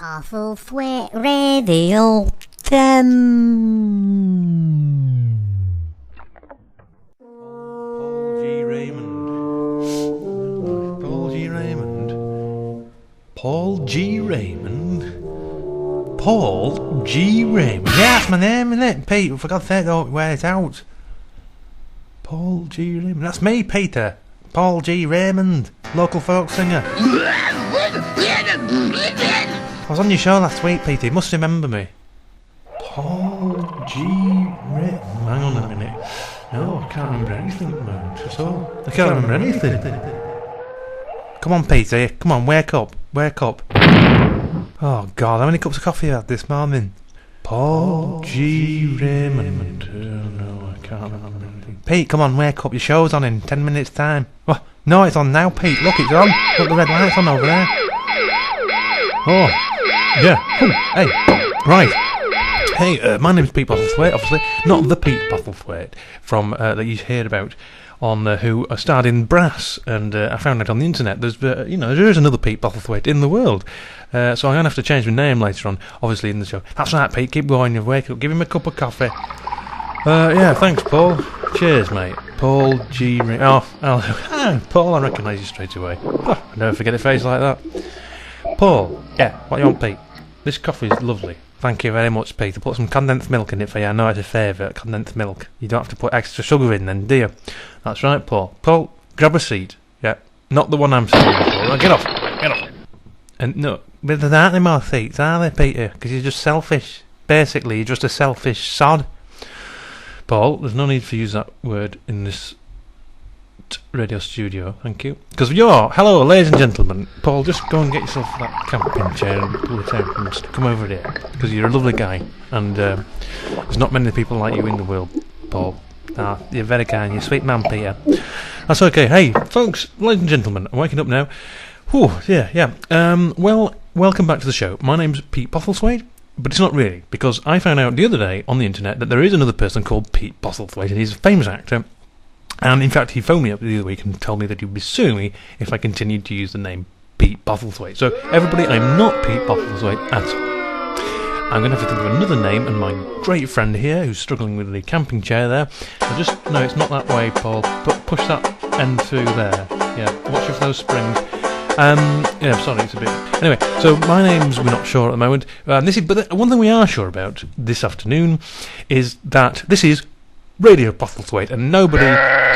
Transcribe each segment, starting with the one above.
Postlethwaite Radio. Paul G. Raymond. Paul G. Raymond. Paul G. Raymond. Paul G. Raymond. Yeah, that's my name, isn't it? Pete, for God's sake, don't wear it out. Paul G. Raymond. That's me, Peter. Paul G. Raymond, local folk singer. I was on your show last week, Peter. You must remember me. Paul G. Raymond. Hang on a minute. No, I can't remember anything, man. I can't remember anything. Come on, Peter. Come on, wake up. Wake up. Oh, God, how many cups of coffee you had this morning? Paul G. Raymond. Oh, no, I can't remember anything. Pete, come on, wake up. Your show's on in 10 minutes' time. Oh, no, it's on now, Pete. Look, it's on. Look, the red light's on over there. Oh, yeah. Oh, hey, right. Hey, my name's Pete Postlethwaite, obviously. Not the Pete Postlethwaite from that you heard about on who starred in Brass, and I found out on the internet there is another Pete Postlethwaite in the world. So I'm going to have to change my name later on, obviously, in the show. That's right, Pete, keep going, you wake up, give him a cup of coffee. Yeah, thanks, Paul. Cheers, mate. Paul G. Paul, I recognise you straight away. Oh, I never forget a face like that. Paul, yeah, what you want, Pete? This coffee's lovely. Thank you very much, Pete. I put some condensed milk in it for you. I know it's a favourite, condensed milk. You don't have to put extra sugar in then, do you? That's right, Paul. Paul, grab a seat. Yeah, not the one I'm sitting for. Get off. Get off. And no, but there aren't any more seats, are there, Peter? Because you're just selfish. Basically, you're just a selfish sod. Paul, there's no need for you to use that word in this radio studio, thank you. Because hello, ladies and gentlemen. Paul, just go and get yourself that camping chair and pull it out and just come over here. Because you're a lovely guy, and there's not many people like you in the world, Paul. You're very kind, you're a sweet man, Peter. That's okay. Hey, folks, ladies and gentlemen, I'm waking up now. Whew, yeah. Well, welcome back to the show. My name's Pete Postlethwaite. But it's not really, because I found out the other day on the internet that there is another person called Pete Postlethwaite, and he's a famous actor. And in fact, he phoned me up the other week and told me that he would be suing me if I continued to use the name Pete Postlethwaite. So, everybody, I'm not Pete Postlethwaite at all. I'm going to have to think of another name, and my great friend here, who's struggling with the camping chair there, no, it's not that way, Paul. Push that end through there. Yeah, watch for those springs. Yeah, sorry, it's a bit... Anyway, so my name's we're not sure at the moment. But one thing we are sure about this afternoon is that this is Radio Postlethwaite, and nobody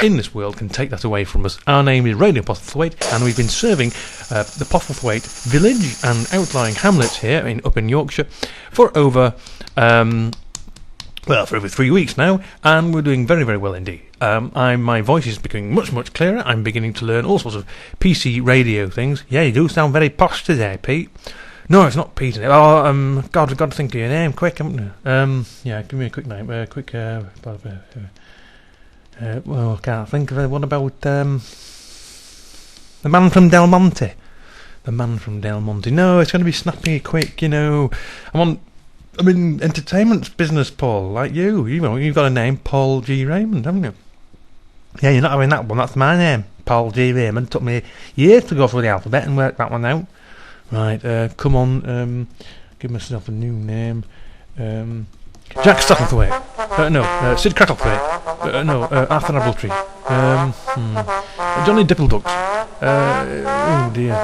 in this world can take that away from us. Our name is Radio Postlethwaite, and we've been serving the Postlethwaite Village and outlying hamlets here up in Yorkshire for over... for over 3 weeks now, and we're doing very, very well indeed. My voice is becoming much, much clearer. I'm beginning to learn all sorts of PC radio things. Yeah, you do sound very posh today, Pete. No, it's not Pete. Oh, God, I've got to think of your name quick, haven't you? Yeah, give me a quick name. Well, I can't think of it. What about, the man from Del Monte? The man from Del Monte. No, it's going to be snappy, quick, I'm in entertainment business, Paul, like you. You've got a name, Paul G. Raymond, haven't you? Yeah, you're not having that one. That's my name, Paul G. Raymond. It took me years to go through the alphabet and work that one out. Right, come on, give myself a new name. Jack Satterthwaite. Sid Cracklethwaite. Arthur Appletree. Johnny Dippleducks. Oh dear.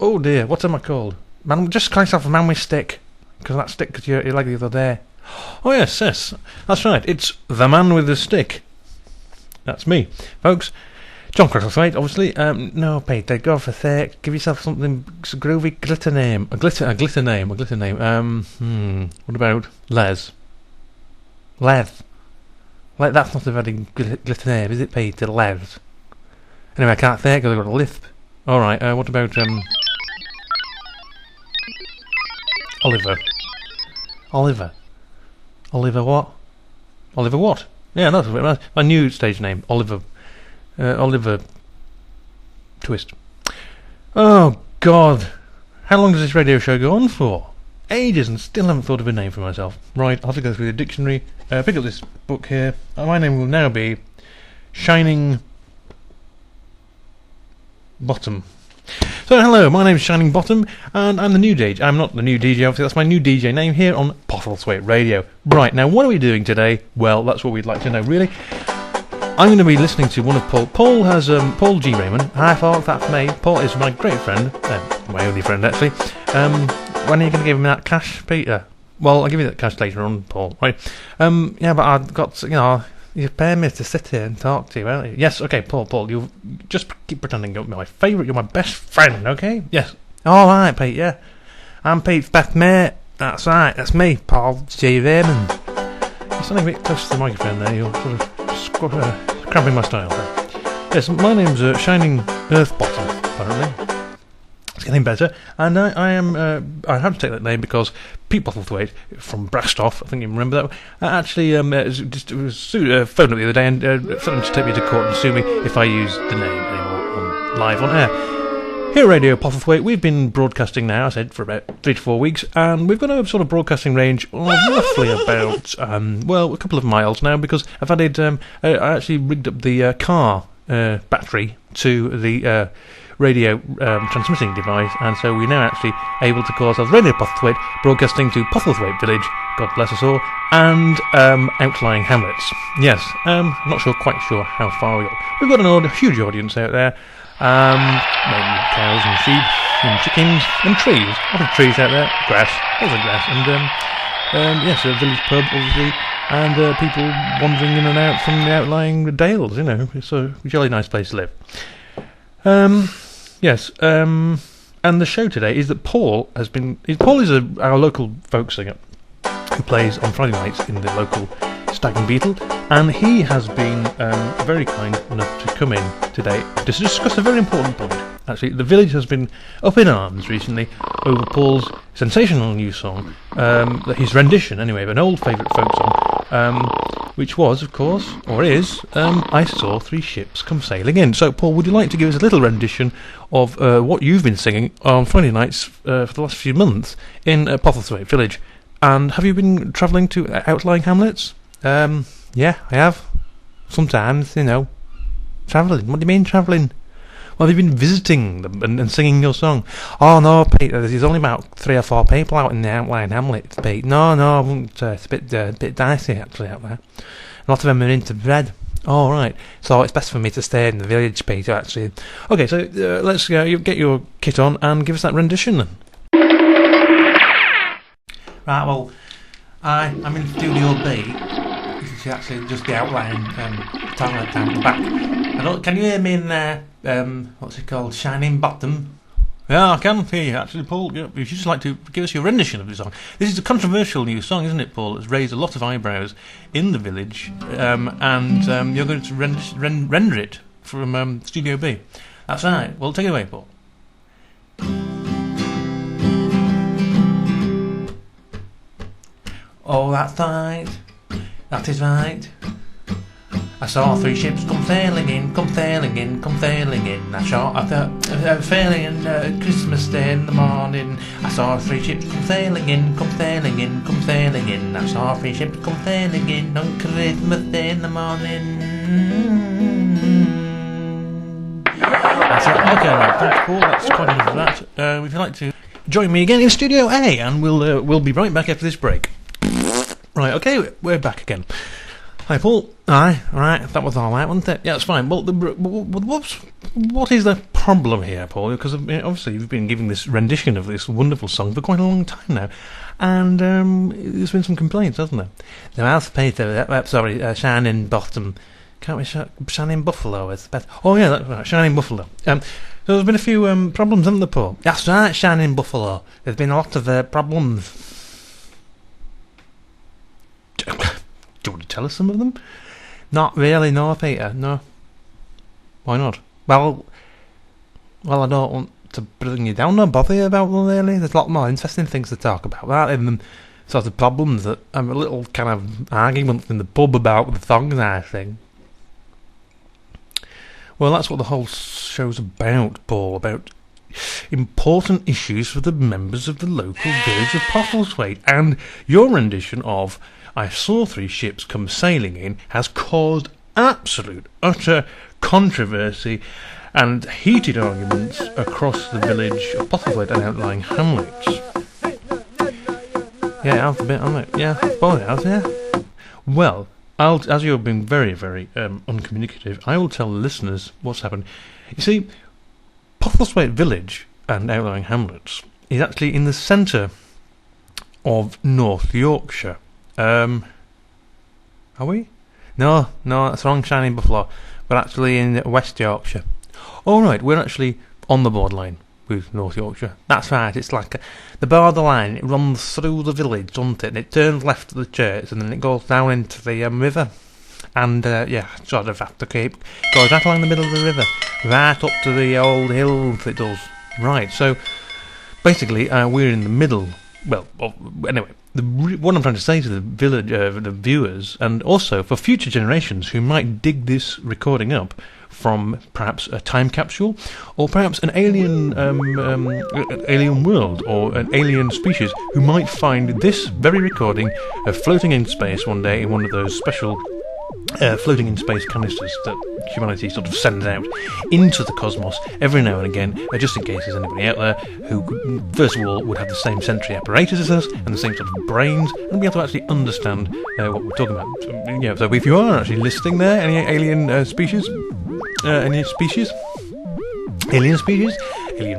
Oh dear, what am I called? Man, just call yourself a man with stick, because that stick that you like the other day. Oh yes, that's right. It's the man with the stick. That's me, folks. John Cracklethwaite, obviously. No, Peter, go for sake. Give yourself something groovy, glitter name. A glitter name. What about Les? Les. That's not a very glitter name, is it, Peter? Les. Anyway, I can't think because I've got a lisp. All right. What about Oliver what? Oliver what? Yeah, that's my new stage name, Oliver Twist. Oh, God. How long does this radio show go on for? Ages, and still haven't thought of a name for myself. Right, I'll have to go through the dictionary, pick up this book here. My name will now be Shining Bottom. So hello, my name's Shining Bottom, and I'm the new DJ. I'm not the new DJ, obviously, that's my new DJ name here on Postlethwaite Radio. Right, now what are we doing today? Well, that's what we'd like to know, really. I'm going to be listening to one of Paul. Paul has, Paul G. Raymond. Hi, Paul, that's me. Paul is my great friend, my only friend, actually. When are you going to give him that cash, Peter? Well, I'll give you that cash later on, Paul, right? Yeah, but I've got, you pay me to sit here and talk to you, won't you? Yes, okay, Paul, you just keep pretending you're my favourite, you're my best friend, okay? Yes. All right, Pete, yeah. I'm Pete's best mate. That's right, that's me, Paul G. Raymond. You're standing a bit close to the microphone there, you're sort of cramping my style there. Yes, my name's Shining Earthbottom, apparently. It's getting better, and I had to take that name because Pete Postlethwaite from Brastoff, I think you remember that, actually phoned up the other day and threatened to take me to court and sue me if I use the name anymore live on air. Here at Radio Postlethwaite, we've been broadcasting now, I said, for about 3 to 4 weeks, and we've got a sort of broadcasting range of roughly about, a couple of miles now, because I've added, I actually rigged up the car battery to the radio transmitting device, and so we're now actually able to call ourselves Radio Postlethwaite, broadcasting to Postlethwaite Village, God bless us all, and outlying hamlets. Yes, not quite sure how far we've got a huge audience out there, mainly cows and sheep and chickens and trees. A lot of trees out there, grass, lots of grass, and yes, a village pub obviously, and people wandering in and out from the outlying dales. It's a jolly nice place to live. Yes, and the show today is that Paul is our local folk singer who plays on Friday nights in the local Stag and Beetle, and he has been very kind enough to come in today to discuss a very important point. Actually, the village has been up in arms recently over Paul's sensational new song, his rendition anyway, of an old favourite folk song, which was, of course, or is, I Saw Three Ships Come Sailing In. So, Paul, would you like to give us a little rendition of what you've been singing on Friday nights for the last few months in Postlethwaite Village? And have you been travelling to outlying hamlets? Yeah, I have. Sometimes, travelling. What do you mean, travelling? Well, have you been visiting them and singing your song? Oh, no, Pete, there's only about 3 or 4 people out in the outlying hamlets, Pete. No, I wouldn't. It's a bit dicey, actually, out there. A lot of them are into bread. Oh, right. So it's best for me to stay in the village, Peter, actually. Okay, so let's get your kit on and give us that rendition, then. Right, well, I'm in Studio B. This is actually just the outlying town down the back. Can you hear me in there? What's it called? Shining Bottom? Yeah, I can hear you, actually, Paul. Yeah, if you'd just like to give us your rendition of the song. This is a controversial new song, isn't it, Paul? It's raised a lot of eyebrows in the village, and you're going to render it from Studio B. That's right. Well, take it away, Paul. Oh, that's right. That is right. I saw 3 ships come sailing in, come sailing in, come sailing in. I saw sailing in Christmas Day in the morning. I saw 3 ships come sailing in, come sailing in, come sailing in. I saw 3 ships come sailing in on Christmas Day in the morning. That's it. Okay, right. Thanks, Paul. That's quite enough of that. If you'd like to join me again in Studio A, and we'll be right back after this break. Right. Okay, we're back again. Hi, Paul. Aye, right, that was all right, wasn't it? Yeah, it's fine. Well, what is the problem here, Paul? Because obviously you've been giving this rendition of this wonderful song for quite a long time now, and there's been some complaints, hasn't there? The Mouse Peter, Shining Bottom. Can't we Shining Buffalo is better? Oh yeah, that's right, Shining Buffalo. So there's been a few problems, haven't there, Paul? That's right, Shining Buffalo. There's been a lot of problems. Do you want to tell us some of them? Not really, no, Peter, no. Why not? Well, I don't want to bring you down or bother you about them, really. There's a lot more interesting things to talk about, rather than sort of problems that a little kind of arguments in the pub about the songs I sing. Well, that's what the whole show's about, Paul, about important issues for the members of the local village of Postlethwaite, and your rendition of I Saw 3 Ships Come Sailing In has caused absolute, utter controversy and heated arguments across the village of Postlethwaite and outlying hamlets. Yeah, it has a bit, hasn't it? Yeah, I suppose it has, yeah. Well, as you're being very, very uncommunicative, I will tell the listeners what's happened. You see, Postlethwaite Village and outlying hamlets is actually in the centre of North Yorkshire. Are we? No, that's wrong, Shining Buffalo. We're actually in West Yorkshire. Oh right, we're actually on the borderline with North Yorkshire. That's right, it's like the borderline. It runs through the village, doesn't it? And it turns left to the church and then it goes down into the river. And sort of have to keep goes right along the middle of the river, right up to the old hills it does. Right, so basically we're in the middle. Well, anyway, what I'm trying to say to the village, the viewers, and also for future generations who might dig this recording up from perhaps a time capsule, or perhaps an alien world, or an alien species who might find this very recording floating in space one day in one of those special floating in space canisters that humanity sort of sends out into the cosmos every now and again, just in case there's anybody out there who, first of all, would have the same sensory apparatus as us and the same sort of brains and be able to actually understand what we're talking about. So if you are actually listening there, any alien species, alien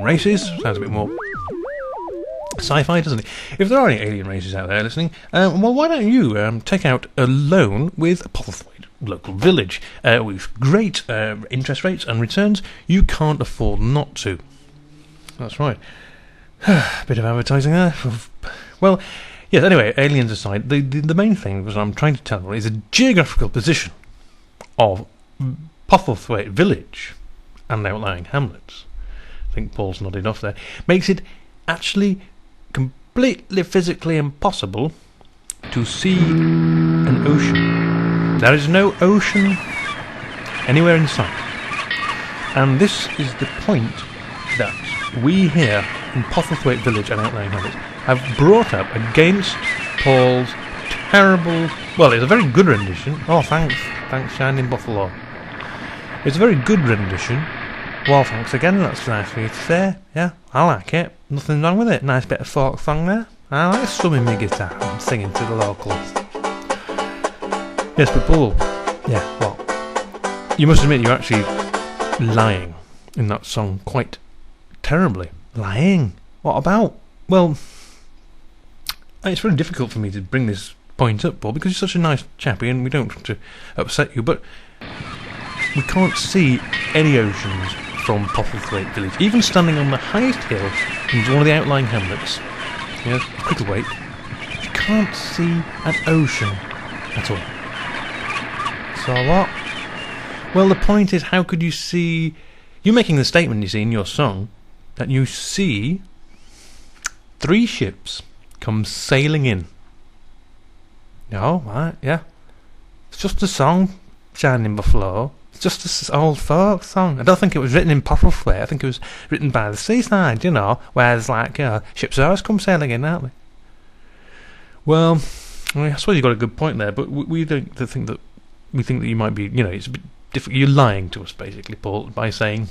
races, sounds a bit more sci-fi, doesn't it? If there are any alien races out there listening, well, why don't you take out a loan with Postlethwaite local village with great interest rates and returns? You can't afford not to. That's right. Bit of advertising there. Well, yes, anyway, aliens aside, the main thing that I'm trying to tell you is the geographical position of Postlethwaite Village and outlying hamlets. I think Paul's nodded off there. Makes it actually completely physically impossible to see an ocean. There is no ocean anywhere in sight. And this is the point that we here in Postlethwaite Village and outlying hamlets have brought up against Paul's terrible... Well, it's a very good rendition. Oh, thanks, Shining Buffalo. It's a very good rendition. Well, thanks again, that's nice for you to say. Yeah, I like it. Nothing wrong with it. Nice bit of folk song there. I like strumming my guitar and singing to the locals. Yes, but Paul, yeah, well, you must admit you're actually lying in that song quite terribly. Lying? What about? Well, it's very difficult for me to bring this point up, Paul, because you're such a nice chappie and we don't want to upset you, but we can't see any oceans from Postlethwaite Village. Even standing on the highest hill in one of the outlying hamlets, yes, Postlethwaite, you can't see an ocean at all. So what? Well, the point is, how could you see... You're making the statement, you see, in your song, that you see 3 ships come sailing in. No, right, yeah. It's just a song, Shining Buffalo. It's just an old folk song. I don't think it was written in Postlethwaite. I think it was written by the seaside, you know, where there's like, ships always come sailing in, aren't they? Well, I suppose you've got a good point there, but we think that you might be, you know, it's a bit difficult. You're lying to us, basically, Paul, by saying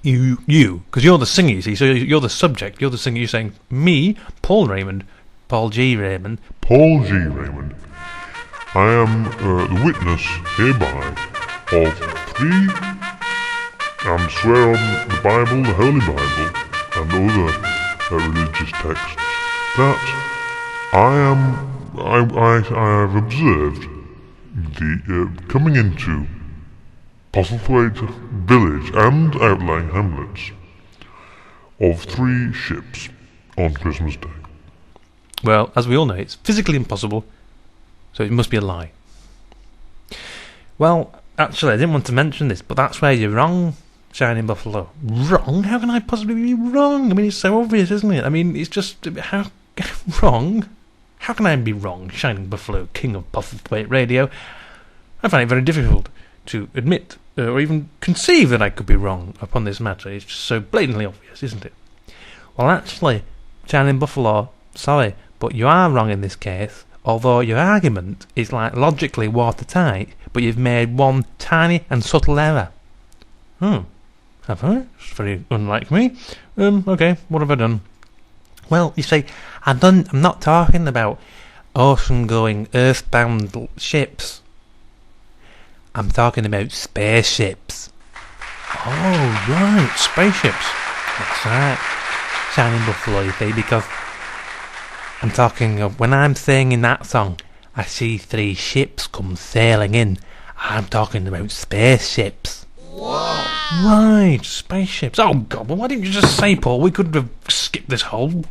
you, because you're the singer, you see, so you're the subject, you're the singer, you're saying me, Paul G. Raymond, I am the witness hereby of 3, and swear on the Bible, the Holy Bible, and other religious texts, that I have observed the coming into Postlethwaite Village and outlying hamlets of 3 ships on Christmas Day. Well, as we all know, it's physically impossible, so it must be a lie. Well, actually, I didn't want to mention this, but that's where you're wrong, Shining Buffalo. Wrong? How can I possibly be wrong? I mean, it's so obvious, isn't it? I mean, it's just... How... Wrong? How can I be wrong, Shining Buffalo, king of Postlethwaite Radio? I find it very difficult to admit, or even conceive that I could be wrong upon this matter. It's just so blatantly obvious, isn't it? Well, actually, Shining Buffalo, sorry, but you are wrong in this case, although your argument is like logically watertight, but you've made one tiny and subtle error. Have I? It's very unlike me. Okay, what have I done? Well, you see, I'm not talking about ocean-going, earthbound ships. I'm talking about spaceships. Oh, right, spaceships. That's right. Shining Buffalo, you see, because I'm talking of when I'm singing that song, I see 3 ships come sailing in. I'm talking about spaceships. Whoa. Right, spaceships. Oh, God, well, why didn't you just say, Paul? We could have skipped this whole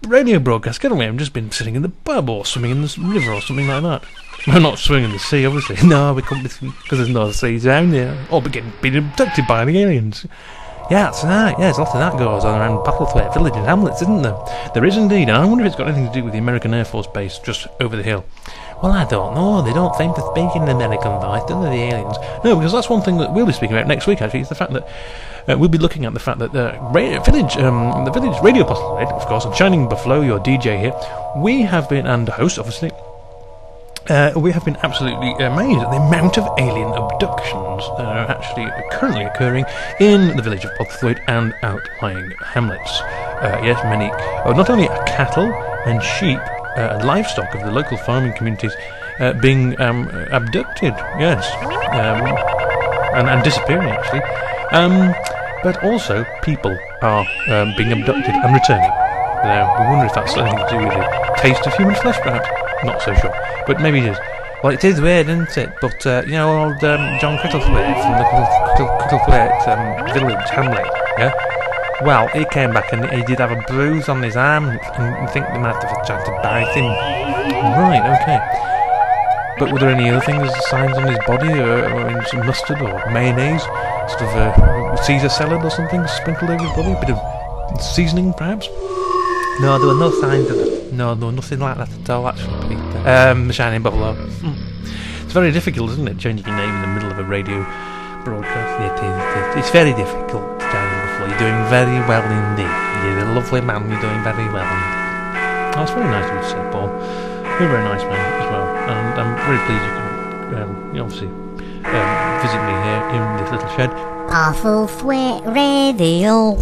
radio broadcast, couldn't we? I've just been sitting in the pub or swimming in the river or something like that. Well, not swimming in the sea, obviously. No, we couldn't, because there's no seas around here. Or being abducted by the aliens. Yeah, that's right. Yeah, there's a lot of that goes on around Postlethwaite Village and hamlets, isn't there? There is indeed, and I wonder if it's got anything to do with the American Air Force base just over the hill. Well, I don't know. They don't seem to speak in an American voice, do they, the aliens? No, because that's one thing that we'll be speaking about next week, actually, is the fact that we'll be looking at the fact that the village Radio Postlethwaite, of course, and Shining Buffalo, your DJ here, we have been, and host, obviously, we have been absolutely amazed at the amount of alien abductions that are actually currently occurring in the village of Postlethwaite and outlying hamlets. Yes, many, not only cattle and sheep and livestock of the local farming communities being abducted, yes, and disappearing actually, but also people are being abducted and returning. Now, we wonder if that's something to do with the taste of human flesh, perhaps. Not so sure, but maybe it is. Well, it is weird, isn't it? But, you know, old John Postlethwaite from the Postlethwaite Village, hamlet, yeah? Well, he came back and he did have a bruise on his arm, and I think they might have tried to bite him. Right, okay. But were there any other things, signs on his body, or in some mustard or mayonnaise, sort of Caesar salad or something sprinkled over his body, a bit of seasoning, perhaps? No, there were no signs of it. No, nothing like that at all, actually. The Shining Buffalo. It's very difficult, isn't it, changing your name in the middle of a radio broadcast? It's very difficult, Shining Buffalo. You're doing very well indeed. You're a lovely man, you're doing very well indeed. Oh, it's very nice of you to say, Paul. You're a very nice man as well. And I'm very pleased you can, obviously, visit me here in this little shed. Postlethwaite Radio.